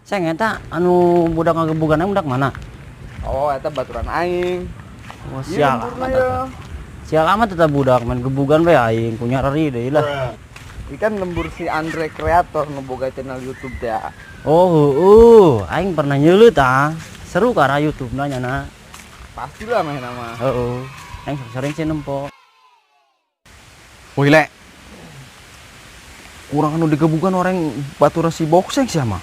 Seng eta anu budak ngagebugan budak mana? Oh, eta baturan aing. Oh, Iya, sial lembur amat ya. eta. Sial amat eta budak main gebugan bae aing punya rari deui lah. Ikan lembur si Andre kreator ngeboga channel YouTube teh. Oh, aing pernah nyeuleut seru kara YouTube nanya na. Pastilah main nama. Heeh. Aing sering sih nempo. Woi le, kurang anu digebukan orang batura si bokseng sih mah.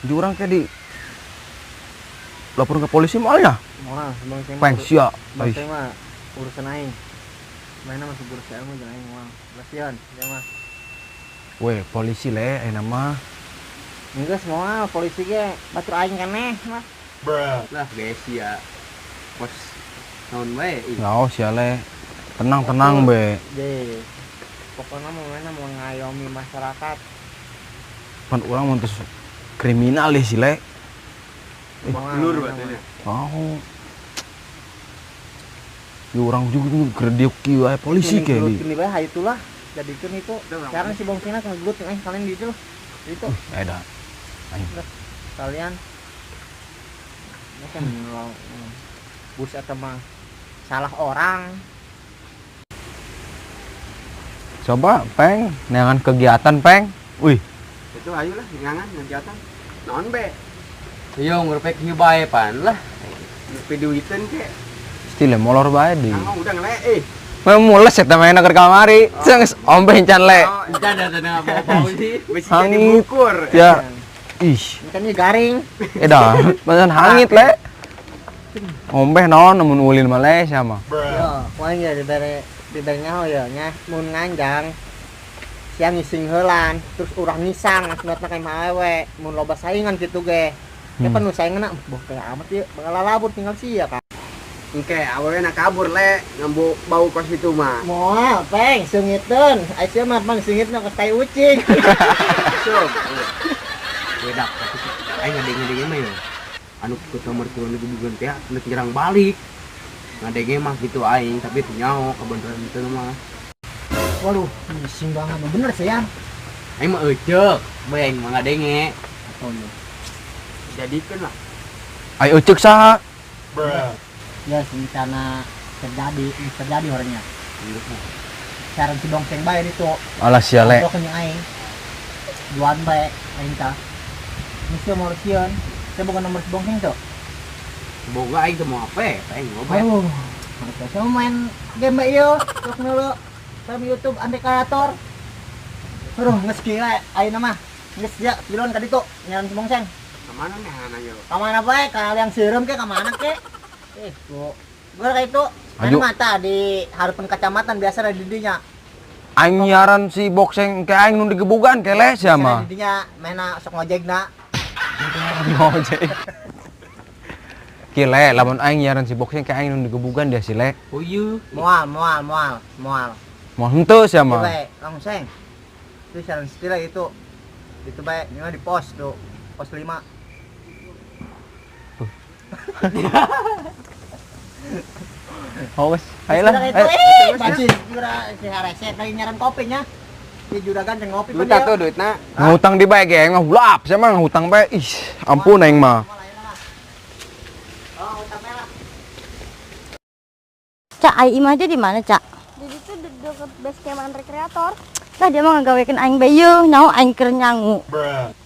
Di orang kayak di lapor ke polisi mal ya. Moal, bang saya Peng sia. Bang saya mah urusan aing. Mainnya masih urusan aing mah aing moal. Lasian, ya mah. Weh, polisi le, nama. Enggak semua polisi ge batur aing keneh mah. Lah besi ya pos tahun bae Ngao sia le. Tenang be. Deh. Pokoknya mau ngayomi masyarakat. Pan orang mau terus kriminal sih le. lur batanya Oh. Di orang juga gerdiuk kieu aya polisi kayak di. Kini bae haitulah jadikeun itu. Sekarang si bongsina ngegelut kalian di itu. Itu Eda. Ayo. kalian ini kan bus eta mah salah orang. Coba peng, neangan kegiatan peng. Wih, itu ayo lah ngangan kegiatan naon be yo ngurpek hiu bae pan lah videoiten ke stile molor bae di. ngomong udah ngele Mules eta main ke kamari. Ceng ombe encan le. encan ada tengah bau sih besi Hangit. dibukur Ya. Ih, Ini kan ini garing. eda, pasan hangit le. Ombe naon namun ulin male sama. Yo, poin ya dibere nyaho ya nya mun nganjang. Siang ngising heulan, terus urang nisang ngatna kayak mawe, mun loba saingan gitu ge. Ya kan nu saingan boh kayak amat ya, bakal labur tinggal sia kan. engke awewe nak kabur le ngambu bau kos itu mah Moal, peng, sungiteun. Aisyah mah pang sungitna ke tai ucing. sob wedak aing ngadenge mah yo anu ku nomor turun gebugan teh nek nyerang balik ngadenge mah gitu aing tapi teu nyaho kebeneran itu mah Waduh, bising banget. Bener sih ya. aing mah euceuk bae aing mah ngadenge Oh iya. jadikeun lah Ayo cek saha? Ya rencana terjadi orangnya. Cara si bongseng bae itu. Alah sia le. Kalau kenya aing. Juan bae aing tah. Misi mau sieun. Saya bukan nomor si bongseng tuh. boga aing teu mau apa aing ngobrol Aduh. Saya main game bae ieu. Sok dulu. Sama YouTube Andre Kreator. Aduh, geus kieu aing mah. Geus ya, pilon ka ditu. Nyaran si bongseng. kemana nih anaknya Kamana bae? Ka yang sireum ke kamana ke? Gua kayak itu. Anu Ayo. mata di harapan kecamatan biasa ada di dinya. Aing nyiaran si bokseng ke aing nu digebugan ke le sia mah. Di dinya maena sok ngojekna. Ngojek. Ki le, lamun aing nyiaran si bokseng ke aing nu digebugan dia si le. oh iya Moal. Mau henteu sia mah. Bae, langsung. Itu saran stila itu. Itu bae, ini di pos tuh. Pos 5. Oh wes, ayolah. Itu Ayo. masih jura si Hareset lagi nyaran kopinya. Di juragan teh ngopi duit atuh duitna Ngutang di bae ge aing mah hulap sia mah ngutang bae. Ih, ampun aing mah. Oh, utang merah. Cak, ai imah aja di mana, Cak? Jadi itu deket base camp Andre Kreator. Lah dia mah ngagawekeun aing bae yeuh, nyaho aing keur nyangu.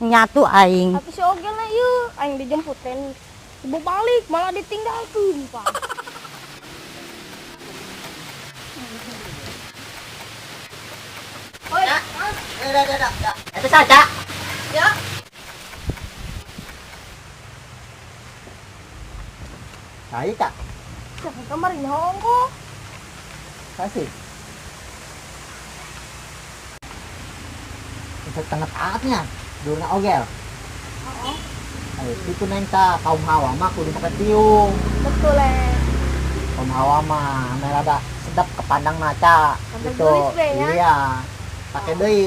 Nyatu aing. Tapi si Ogel lah yuk, aing dijemputin. Ibu balik malah ditinggalkan, Pak. Oi, Dah. Itu saja. ya. Saya Kak. Siapa kemarin hongko? Kasih. Itu tengah taatnya. Dulu ogel. Ayo, itu nenta kaum hawa mah kudu makan tiung. Betul Kaum hawa mah merada sedap kepandang maca. Sampai Gitu. gelis be, ya? Iya. Pakai deui.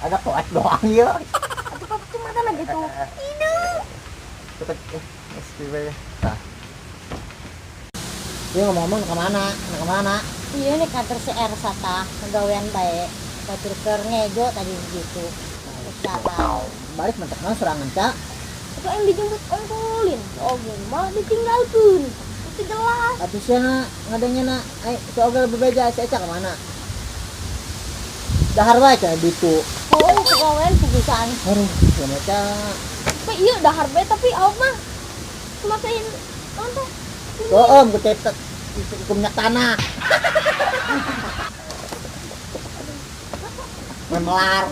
Ada poek doang ya. Aduh, Pak, cuma kan gitu. Cepet mesti be. Nah. Dia ngomong kemana? Iya nih kantor si Ersa tah, pegawaian bae. Batur keur ngejo tadi gitu. balik mantap nah serangan cak. Itu aing dijemput ongkolin. Oh, malah ditinggalkeun. Itu jelas. Tapi sana ngadengnya na si Ogel bebeja si Eca kemana? Dahar wae cak ditu. Oh, pegawaian pugusan. Aduh, sama cak. Tapi iya dahar bae tapi awak mah semakin nonton. Om, gue cetet minyak tanah. Memelar.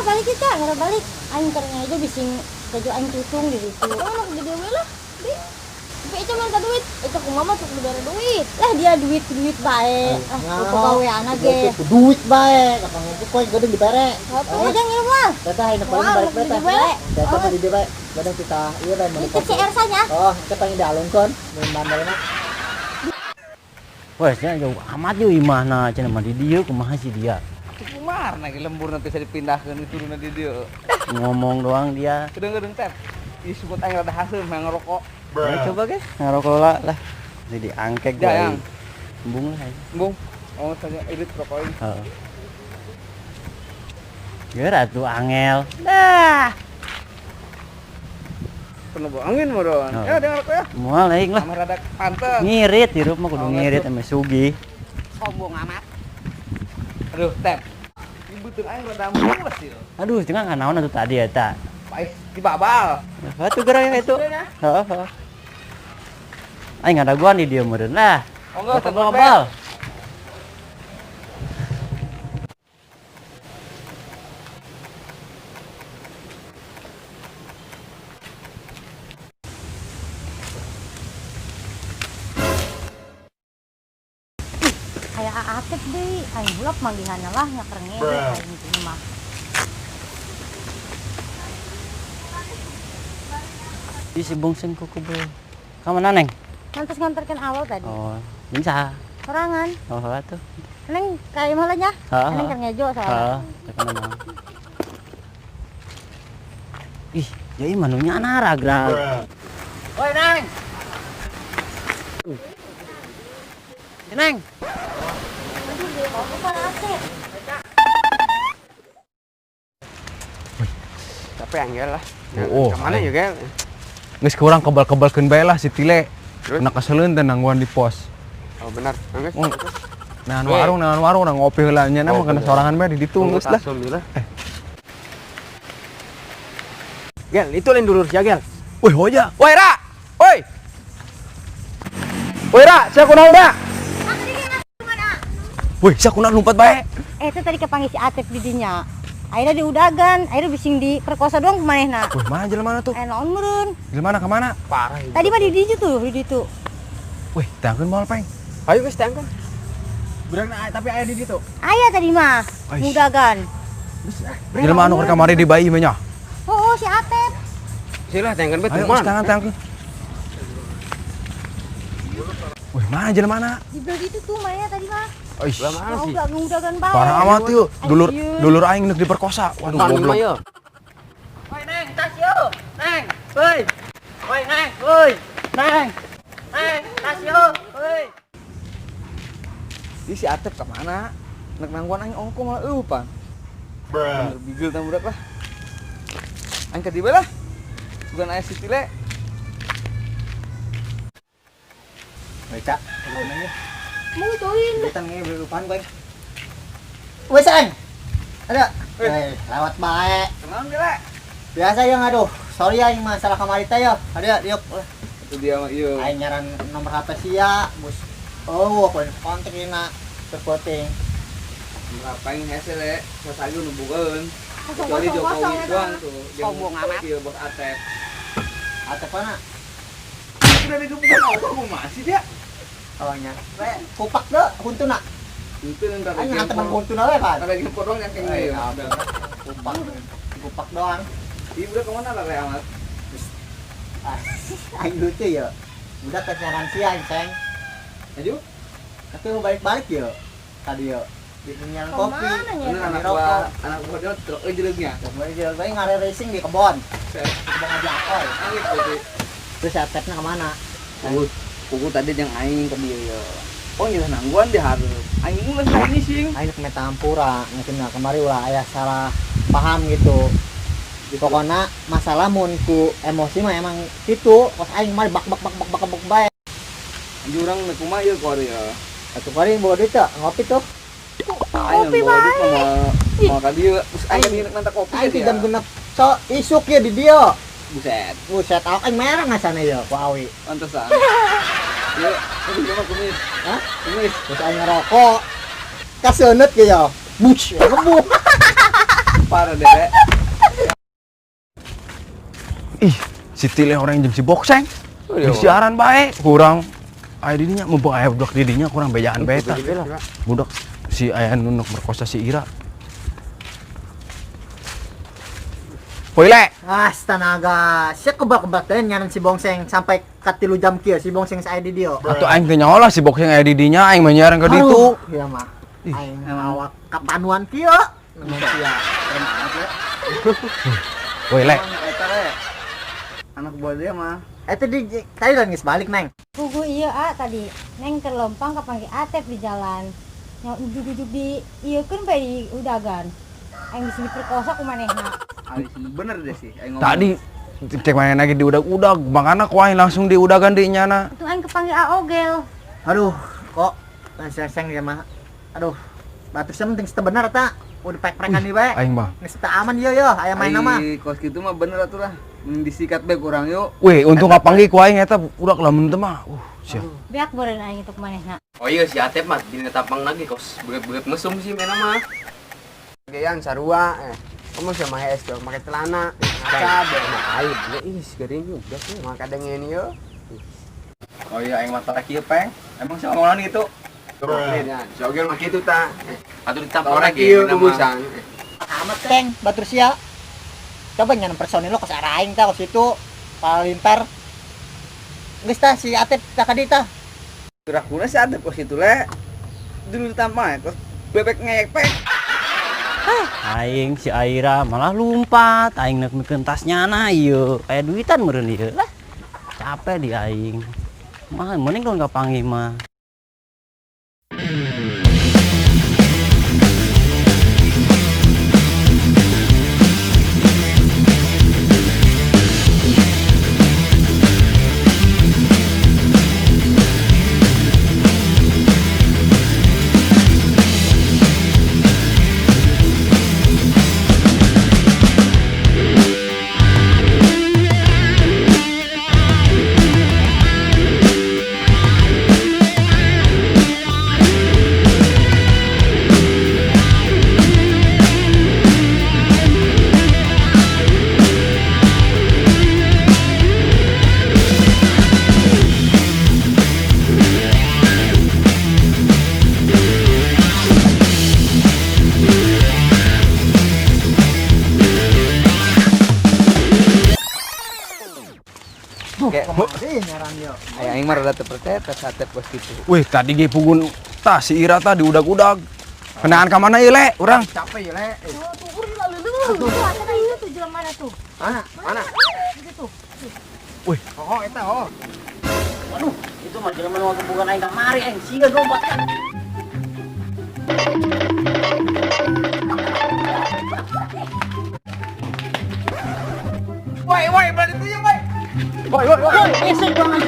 Balik kita, nggak balik. Aing ternyata aja bising keju aing tutung di situ. Oh, nak gede we lah. Di. Tapi itu minta duit. Itu ku mama tuh dibere duit. Lah dia duit bae. Pegawaian ge. Duit bae, kakang ngumpul koin gede dibere. Apa? Oh, jangan ngirim lah. Tata ini paling Wah, balik mau beta. di bere. Tata tadi di bere. Badang kita iya dan Itu CR saja. Oh, kita pengen dialun kon. Main bandelna. Wes nya jauh amat yo imahna cenah mah di dieu kumaha sih dia. Kumar nah lembur nanti bisa dipindahkan itu turun di dia. Ngomong doang dia. Kedeng-kedeng tep. Disebut aing rada hasil mah ngerokok. Ayo coba ge ngarokok lah. Jadi angkek Ya, gua. yang. Embung lah. Bung. Oh, saja irit rokokin. Heeh. Geura tuh angel. Dah. Kena bawa angin mah don. Oh. Ya, dengar rokok ya. Moal aing lah. Sama rada panteng. Ngirit hirup mah kudu Oh, ngirit ngetup. ame sugih. Sombong amat. Aduh, tep. Ibuteun aing rada mules ieu. Aduh, cenah kanaon atuh tadi eta. Pais dibabal. Atuh geura itu. Heeh. Aing ngadaguan di dieu meureun lah. Oh enggak, tep Global. Kayak Atep deh. Aing bulak manggihanna lah nyakrenge aing itu mah. Di si bungsen kuku be. Kamana neng? Nanti nganterkan awal tadi. Oh, bisa. Sorangan. Oh, atuh. Neng kayak malah nya. Heeh. Neng keur ngejo soalnya. Heeh, tekan mah. Ih, jadi manunya ragra. Woi, Neng. Neng. Tapi anggel lah. Oh, Kemana ya, Gel? Geus kurang kebal-kebalkeun bae lah si Tile. Terus? Kena keseleun teh nangguan di pos. Oh, benar. Angges. Oh. Nahan warung nah ngopi heula nya mah kena sorangan bae di ditu geus lah. Gel, itu lain dulur ya, Gel. Woi, hoja. Woi, Ra. Woi. Woi, Ra, sia kunaon, Ra? Woi, sia kunaon lompat bae. Itu tadi kepanggil si Atep di dinya. Akhirnya diudagan, akhirnya bising diperkosa doang kumanehna. Woi, mana jelema tuh? Naon meureun. Jelema ka mana? Parah itu. Tadi mah di ditu tuh, di ditu. Woi, tangkeun moal peng. Ayo guys, tangkan. Tapi aya di ditu. Aya tadi mah, Aish. mudagan. Jelema anu keur kamari di bayi mah nya. Oh, si Atep. Sila tangkan betul Ayo man. sekarang tangkeun. Woi, mana jelema na? Di belah ditu tuh mainnya tadi mah. Aish. Mana Mau sih? gak mudagan bae. Parah amat yuk. Dulur Anjir. dulur aing neuk diperkosa. Waduh, Kan mah goblok. ya. Woi, Neng, tas yo. Neng, woi. Woi, Neng, woi. Neng. Neng, tas yo. Woi. Ih, si Atep ka mana? Neuk nangguan aing ongko malah pan. Bener bigel tah budak lah. Aing ka di bae lah. Bukan aya si Tile. Baca. Mau join. Kita nge depan gue. Wes Ang. Ada. Lewat bae. Kenal Tile? Biasa yang aduh. Sorry ya yang masalah kamari teh ya. Ada yuk. Itu dia mah ieu. Aing nyaran nomor HP sia, bos. Oh, poin kontak dina terpoting. Berapa yang hasil ya? Pas aja nubukeun. Kosong Kecuali Jokowi ya, doang Bang. tuh. Sombong amat. Ieu bos Atep. Atep mana? Udah digebukan aku masih dia. Oh nya. Kupak deh, huntuna. Itu ntar Aing nganter nang huntuna we kan. ada gempor doang yang kayak gini ya. Kupak. Kupak doang. Ibu udah kemana lah kayak amat? Aing lucu ya. Udah kenyaran sia ceng. Aju? Tapi mau balik-balik ya. Tadi ya. Di penyiaran kopi. Kemana ya? Bener Di anak gua dia truk jelegnya. Gue ngare racing di kebon. Kebon aja apoy. Angit tuh. Terus Atepnya kemana? Kuku tadi yang aing ke dia ya. Oh nyuruh nangguan dia harus. Aing mulai ini sing. Aing ke Metampura, mungkin kemari ulah ayah salah paham gitu. Pokoknya masalah mun ku emosi mah emang gitu. Kos aing mah bak bae. Jurang na kumayo ko ya. Atuh kari bawa duit teh ngopi tuh. Kopi bae. Mau ka dieu, terus aing dieu nanta kopi Aing ya. tidak genep so isuk ya di dia. Buset. Buset aing merah ngasana ya ku awi. Pantesan. Yo, kopi mah kumis. Hah? Kumis. Terus aing ngerokok. Kaseuneut ge ya. Bush, ngebuk. Parah deh. Rek. Ih, si Tile orang yang si bokseng. iya, Di siaran bae, kurang aya didinya mumpung aya budak didinya kurang bejaan beta. Budak si aya nunuk merkosa si Ira. Poile, Astaga, sia kebak-kebak teh nyaran si Bongseng sampai ka 3 jam kieu si Bongseng sae di dia. atuh aing teh nyaho lah si bokseng aya didinya aing menyiaran ka ditu. Iya mah. Ih. Aing awak kapanuan kieu. Manusia. Poile, Eta rek. Anak buah dia mah. Tadi kan geus balik, Neng. Pugu iya tadi neng terlompang kapanggil Atep di jalan. Yang ujuk-ujuk di iya kan bae di udagan. Aing bisa diperkosa kumanehna. Ali bener deh sih. Aing ngomong. tadi cek mana lagi di udag-udag, makana ku aing langsung di udagan di nyana. Itu aing kepanggil Aogel. Aduh, kok seng dia mah. Aduh, batus penting bener eta. Udah pek-pekan di bae. Aing mah. Geus teu aman ieu yo, aya main nama. Ai, kos gitu mah bener atuh lah. Mending disikat bae kurang yuk. Weh, untung ngapanggih ku aing eta udak lamun teu mah. Siap. Beak beureun aing itu kumanehna. Oh iya si Atep mah dina tapang lagi kos beget-beget mesum sih mena mah. Yang sarua, kamu sama es dong, pakai celana, ngaca, mah aib, ya is gering juga sih, maka dengan yo. Oh iya aing mah tara kieu peng. Emang sih ngomongan gitu. Ya, jogel mah gitu ta. Atuh ditapang Orang lagi kieu mena mah. kubusan. Amat Teng, batur sia. Coba nyanan personil lo ke arah aing tah ke situ. Palimper. Geus tah si Atep tah ka dieu tah. Gerakuna sih ada kos itu le. Dulu tampang kos bebek ngeyek pek. Aing si Aira malah lumpat, aing neuk-neukeun tasnya na ieu. Aya duitan meureun ieu. Lah, capek di aing. Mah mending kalau nggak panggil mah. Nyaran yo. Aing mah rada teu percaya tas Atep kos gitu. Weh, tadi ge pugun tah si Ira tah di udag-udag. Kenaan ka mana ieu le? Urang. Capek ya le. Tuh, ada itu tuh jalan mana tuh? Mana? Gitu. Oh, eta oh. Waduh, itu mah jelema nu bukan aing kamari aing siga lompat. Woi, berani tuh ya, woi. Esek banget.